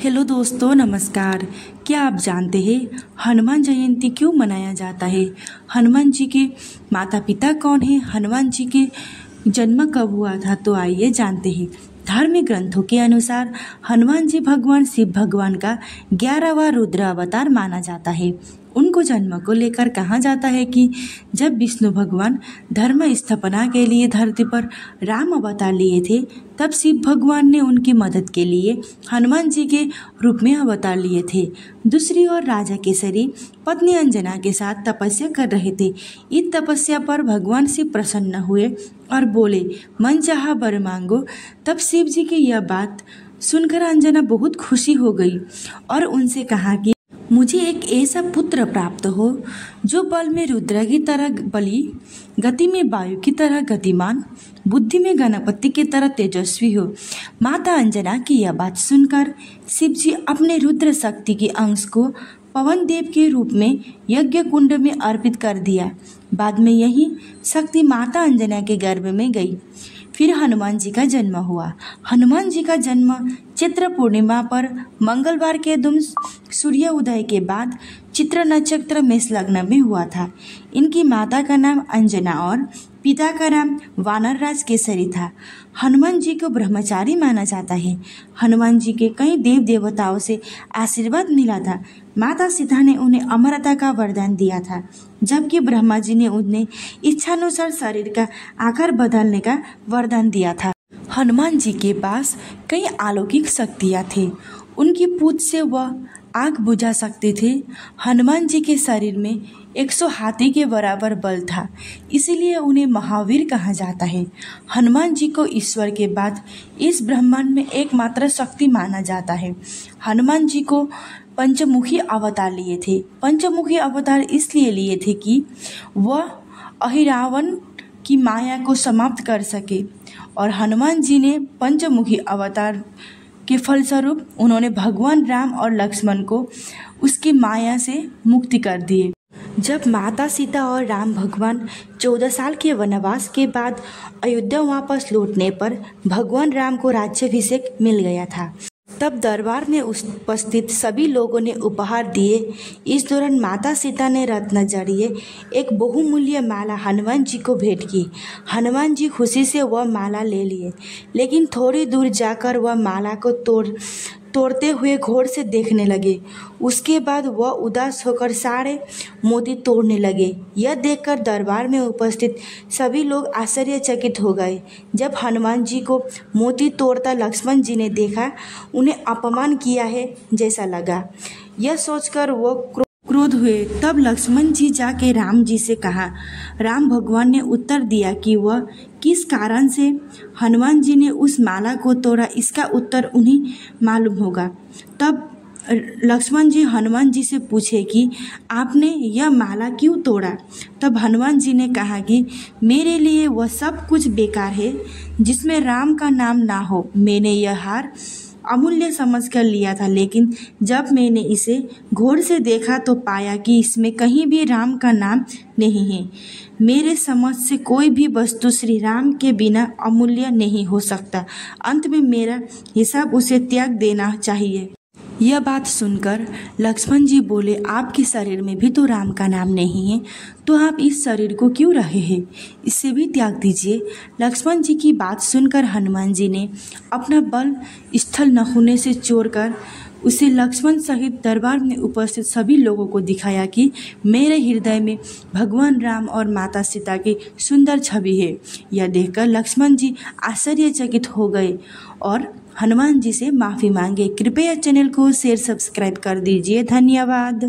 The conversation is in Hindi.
हेलो दोस्तों, नमस्कार। क्या आप जानते हैं हनुमान जयंती क्यों मनाया जाता है? हनुमान जी के माता पिता कौन हैं? हनुमान जी के जन्म कब हुआ था? तो आइए जानते हैं। धार्मिक ग्रंथों के अनुसार हनुमान जी भगवान शिव भगवान का 11वां रुद्र अवतार माना जाता है। उनको जन्म को लेकर कहा जाता है कि जब विष्णु भगवान धर्म स्थापना के लिए धरती पर राम अवतार लिए थे, तब शिव भगवान ने उनकी मदद के लिए हनुमान जी के रूप में अवतार लिए थे। दूसरी ओर राजा केसरी पत्नी अंजना के साथ तपस्या कर रहे थे। इस तपस्या पर भगवान शिव प्रसन्न हुए और बोले, मन चाहा वर मांगो। तब शिव जी की यह बात सुनकर अंजना बहुत खुशी हो गई और उनसे कहा कि मुझे एक ऐसा पुत्र प्राप्त हो जो बल में रुद्र की तरह बली, गति में वायु की तरह गतिमान, बुद्धि में गणपति की तरह तेजस्वी हो। माता अंजना की यह बात सुनकर शिव जी अपने रुद्र शक्ति के अंश को पवन देव के रूप में यज्ञ कुंड में अर्पित कर दिया। बाद में यही शक्ति माता अंजना के गर्भ में गई। फिर हनुमान जी का जन्म हुआ। हनुमान जी का जन्म चित्र पूर्णिमा पर मंगलवार के दिन सूर्य उदय के बाद चित्र नक्षत्र मेष लग्न में हुआ था। इनकी माता का नाम अंजना और पिता का नाम वानरराज केसरी था। हनुमान जी को ब्रह्मचारी माना जाता है। हनुमान जी के कई देव देवताओं से आशीर्वाद मिला था। माता सीता ने उन्हें अमरता का वरदान दिया था, जबकि ब्रह्मा जी ने उन्हें इच्छानुसार शरीर का आकार बदलने का वरदान दिया था। हनुमान जी के पास कई अलौकिक शक्तियाँ थी। उनकी पूंछ से वह आग बुझा सकते थे। हनुमान जी के शरीर में 100 हाथी के बराबर बल था, इसीलिए उन्हें महावीर कहा जाता है। हनुमान जी को ईश्वर के बाद इस ब्रह्मांड में एकमात्र शक्ति माना जाता है। हनुमान जी को पंचमुखी अवतार लिए थे। पंचमुखी अवतार इसलिए लिए थे कि वह अहिरावण की माया को समाप्त कर सके, और हनुमान जी ने पंचमुखी अवतार के फलस्वरूप उन्होंने भगवान राम और लक्ष्मण को उसकी माया से मुक्ति कर दिए। जब माता सीता और राम भगवान 14 साल के वनवास के बाद अयोध्या वापस लौटने पर भगवान राम को राज्याभिषेक मिल गया था। तब दरबार में उपस्थित सभी लोगों ने उपहार दिए। इस दौरान माता सीता ने रत्न जड़िए एक बहुमूल्य माला हनुमान जी को भेंट की। हनुमान जी खुशी से वह माला ले लिए, लेकिन थोड़ी दूर जाकर वह माला को तोड़ते हुए घोर से देखने लगे। उसके बाद वह उदास होकर सारे मोती तोड़ने लगे। यह देखकर दरबार में उपस्थित सभी लोग आश्चर्यचकित हो गए। जब हनुमान जी को मोती तोड़ता लक्ष्मण जी ने देखा, उन्हें अपमान किया है जैसा लगा। यह सोचकर वो क्रोध हुए। तब लक्ष्मण जी जाके राम जी से कहा। राम भगवान ने उत्तर दिया कि वह किस कारण से हनुमान जी ने उस माला को तोड़ा, इसका उत्तर उन्हें मालूम होगा। तब लक्ष्मण जी हनुमान जी से पूछे कि आपने यह माला क्यों तोड़ा? तब हनुमान जी ने कहा कि मेरे लिए वह सब कुछ बेकार है जिसमें राम का नाम ना हो। मैंने यह हार अमूल्य समझकर लिया था, लेकिन जब मैंने इसे गौर से देखा तो पाया कि इसमें कहीं भी राम का नाम नहीं है। मेरे समझ से कोई भी वस्तु श्री राम के बिना अमूल्य नहीं हो सकता। अंत में मेरा हिसाब उसे त्याग देना चाहिए। यह बात सुनकर लक्ष्मण जी बोले, आपके शरीर में भी तो राम का नाम नहीं है, तो आप इस शरीर को क्यों रहे हैं? इसे भी त्याग दीजिए। लक्ष्मण जी की बात सुनकर हनुमान जी ने अपना बल स्थल नखूने से चोरकर उसे लक्ष्मण सहित दरबार में उपस्थित सभी लोगों को दिखाया कि मेरे हृदय में भगवान राम और माता सीता की सुंदर छवि है। यह देखकर लक्ष्मण जी आश्चर्यचकित हो गए और हनुमान जी से माफ़ी मांगे। कृपया चैनल को शेयर सब्सक्राइब कर दीजिए। धन्यवाद।